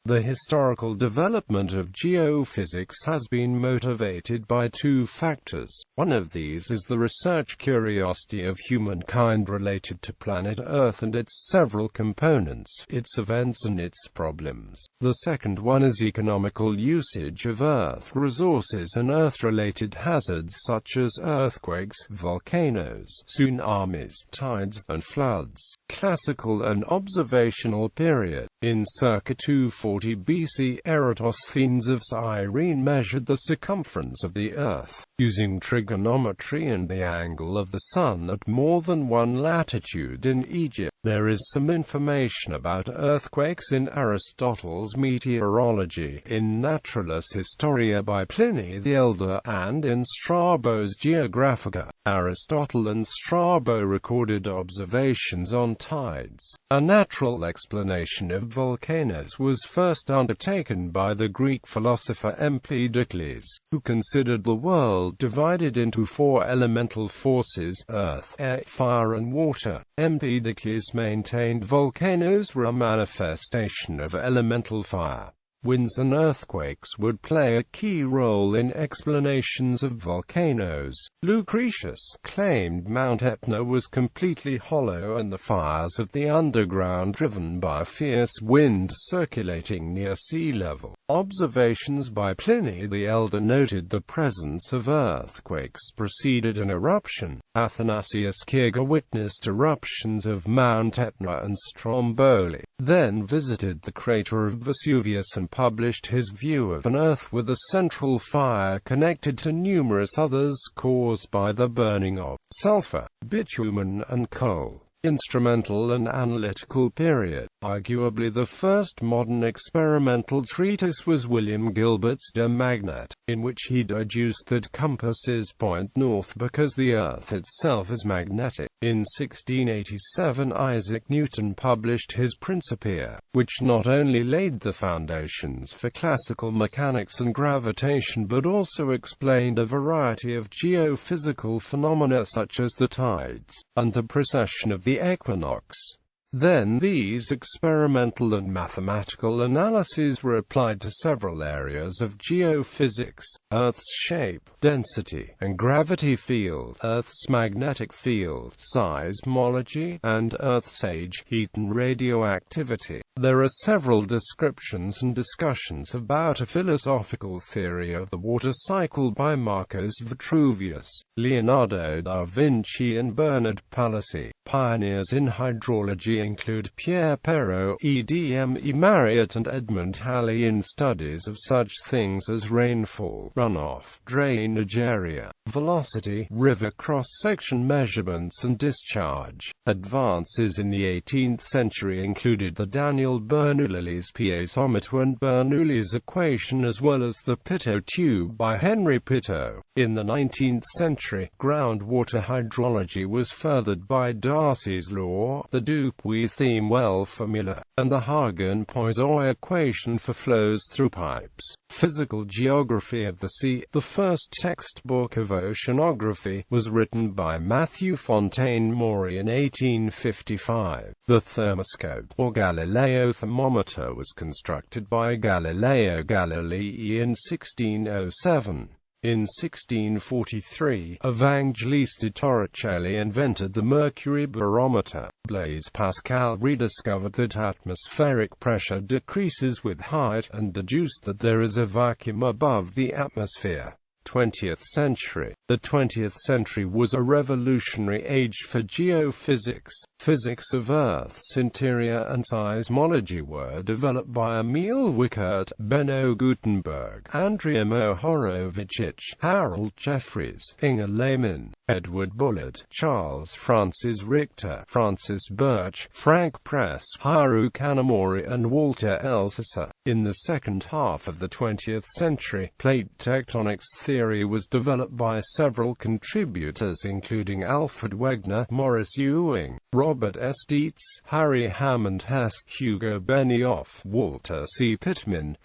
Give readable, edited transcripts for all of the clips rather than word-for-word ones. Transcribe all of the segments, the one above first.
The historical development of geophysics has been motivated by two factors. One of these is the research curiosity of humankind related to planet Earth and its several components, its events and its problems. The second one is economical usage of Earth resources and Earth-related hazards such as earthquakes, volcanoes, tsunamis, tides, and floods. Classical and observational period. In circa 240 BC, Eratosthenes of Cyrene measured the circumference of the Earth, using trigonometry and the angle of the Sun at more than one latitude in Egypt. There is some information about earthquakes in Aristotle's Meteorology, in Naturalis Historia by Pliny the Elder, and in Strabo's Geographica. Aristotle and Strabo recorded observations on tides. A natural explanation of volcanoes was first undertaken by the Greek philosopher Empedocles, who considered the world divided into four elemental forces: earth, air, fire and water. Empedocles maintained volcanoes were a manifestation of elemental fire. Winds and earthquakes would play a key role in explanations of volcanoes. Lucretius claimed Mount Etna was completely hollow and the fires of the underground driven by fierce winds circulating near sea level. Observations by Pliny the Elder noted the presence of earthquakes preceded an eruption. Athanasius Kirger witnessed eruptions of Mount Etna and Stromboli, then visited the crater of Vesuvius and published his view of an Earth with a central fire connected to numerous others caused by the burning of sulfur, bitumen and coal. Instrumental and analytical period. Arguably the first modern experimental treatise was William Gilbert's De Magnet, in which he deduced that compasses point north because the Earth itself is magnetic. In 1687 Isaac Newton published his Principia, which not only laid the foundations for classical mechanics and gravitation but also explained a variety of geophysical phenomena such as the tides, and the precession of the equinox. Then these experimental and mathematical analyses were applied to several areas of geophysics: Earth's shape, density, and gravity field, Earth's magnetic field, seismology, and Earth's age, heat and radioactivity. There are several descriptions and discussions about a philosophical theory of the water cycle by Marcus Vitruvius, Leonardo da Vinci and Bernard Palissy. Pioneers in hydrology include Pierre Perrault, Edme Marriott and Edmund Halley in studies of such things as rainfall, runoff, drainage area, velocity, river cross-section measurements and discharge. Advances in the 18th century included the Daniel Bernoulli's piezometer and Bernoulli's equation, as well as the Pitot tube by Henry Pitot. In the 19th century, groundwater hydrology was furthered by Darcy's law, the Dupuy-Thiem well formula, and the Hagen-Poisson equation for flows through pipes. Physical geography of the sea. The first textbook of oceanography was written by Matthew Fontaine Maury in 1855. The thermoscope, or Galileo thermometer, was constructed by Galileo Galilei in 1607. In 1643, Evangelista Torricelli invented the mercury barometer. Blaise Pascal rediscovered that atmospheric pressure decreases with height and deduced that there is a vacuum above the atmosphere. 20th century. The 20th century was a revolutionary age for geophysics. Physics of Earth's interior and seismology were developed by Emil Wiechert, Benno Gutenberg, Andrija Mohorovičić, Harold Jeffreys, Inge Lehmann, Edward Bullard, Charles Francis Richter, Francis Birch, Frank Press, Haru Kanamori and Walter Elsasser. In the second half of the 20th century, plate tectonics theory was developed by several contributors including Alfred Wegener, Morris Ewing, Robert S. Dietz, Harry Hammond Hess, Hugo Benioff, Walter C. Pittman,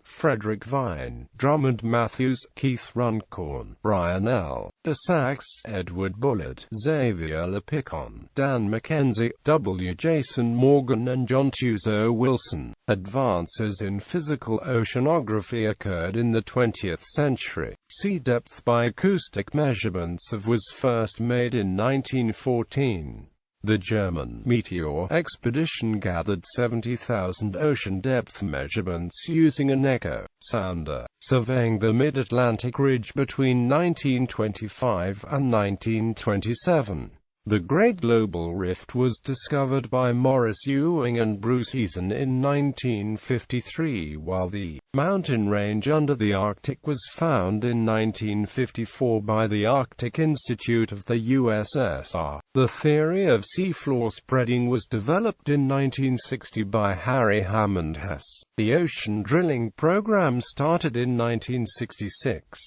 Frederick Vine, Drummond Matthews, Keith Runcorn, Brian L. Sachs, Edward Bullard, Xavier Lepicon, Dan Mackenzie, W. Jason Morgan and John Tuzo Wilson. Advances in physical oceanography occurred in the 20th century. Sea depth by acoustic measurements was first made in 1914. The German Meteor expedition gathered 70,000 ocean depth measurements using an echo sounder, surveying the mid-Atlantic ridge between 1925 and 1927. The Great Global Rift was discovered by Maurice Ewing and Bruce Eason in 1953, while the mountain range under the Arctic was found in 1954 by the Arctic Institute of the USSR. The theory of seafloor spreading was developed in 1960 by Harry Hammond Hess. The ocean drilling program started in 1966.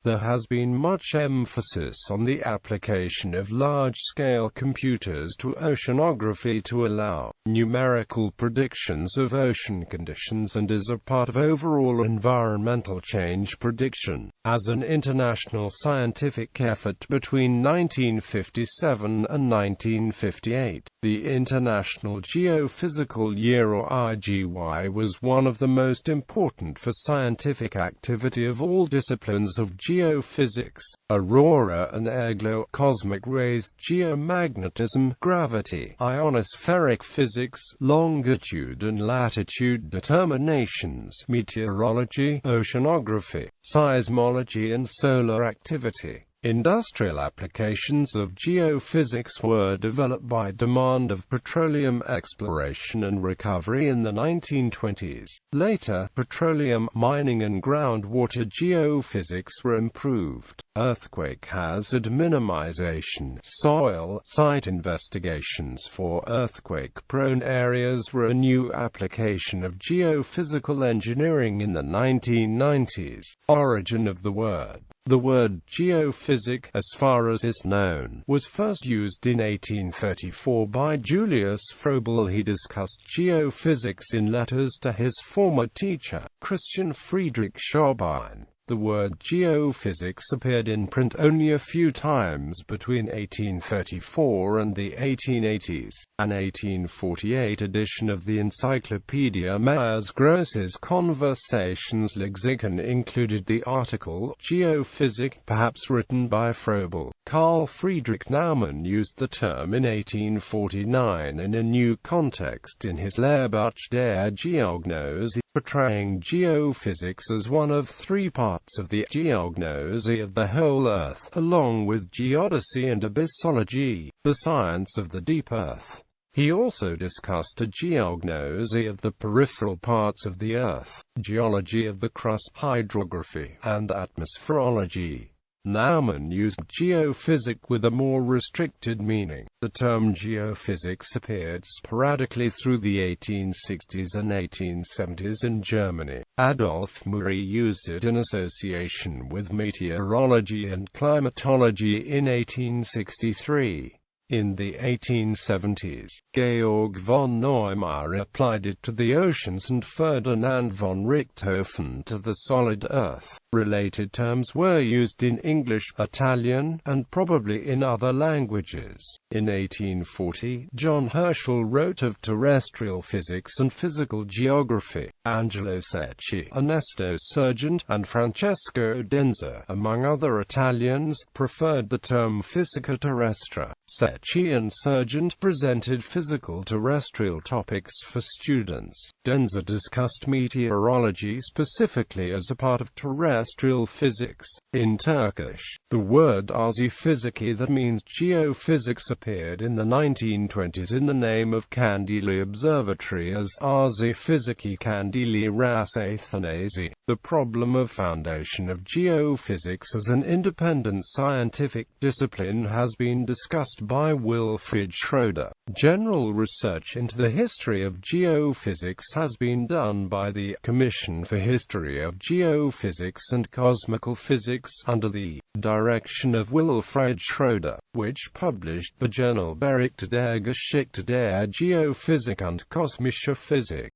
There has been much emphasis on the application of large-scale computers to oceanography to allow numerical predictions of ocean conditions and as a part of overall environmental change prediction. As an international scientific effort between 1957 and 1958, the International Geophysical Year, or IGY, was one of the most important for scientific activity of all disciplines of geophysics. Aurora and airglow, cosmic rays, geomagnetism, gravity, ionospheric physics, longitude and latitude determinations, meteorology, oceanography, seismology and solar activity. Industrial applications of geophysics were developed by demand of petroleum exploration and recovery in the 1920s. Later, petroleum mining and groundwater geophysics were improved. Earthquake hazard minimization, soil site investigations for earthquake-prone areas were a new application of geophysical engineering in the 1990s. Origin of the word. The word geophysic, as far as is known, was first used in 1834 by Julius Froebel. He discussed geophysics in letters to his former teacher, Christian Friedrich Schobbein. The word geophysics appeared in print only a few times between 1834 and the 1880s. An 1848 edition of the Encyclopedia Myers Gross's Conversationslexikon included the article Geophysic, perhaps written by Froebel. Carl Friedrich Naumann used the term in 1849 in a new context in his Lehrbuch der Geognosy, portraying geophysics as one of three parts of the geognosy of the whole Earth, along with geodesy and abyssology, the science of the deep Earth. He also discussed a geognosy of the peripheral parts of the Earth, geology of the crust, hydrography, and atmospherology. Naumann used geophysic with a more restricted meaning. The term geophysics appeared sporadically through the 1860s and 1870s in Germany. Adolf Murray used it in association with meteorology and climatology in 1863. In the 1870s, Georg von Neumayer applied it to the oceans and Ferdinand von Richthofen to the solid Earth. Related terms were used in English, Italian, and probably in other languages. In 1840, John Herschel wrote of terrestrial physics and physical geography. Angelo Secchi, Ernesto Sergent, and Francesco Denza, among other Italians, preferred the term Fisica terrestre. Secchi and Sergent presented physical terrestrial topics for students. Denza discussed meteorology specifically as a part of terrestrial physics. In Turkish, the word Arzi-Fiziki, that means geophysics, appeared in the 1920s in the name of Kandili Observatory as Arzi-Fiziki Kandili Ras Athanasi. The problem of foundation of geophysics as an independent scientific discipline has been discussed by Wilfried Schroeder. General research into the history of geophysics has been done by the Commission for History of Geophysics and Cosmical Physics under the direction of Wilfried Schroeder, which published the journal Berichte der Geschichte der Geophysik und kosmischer Physik.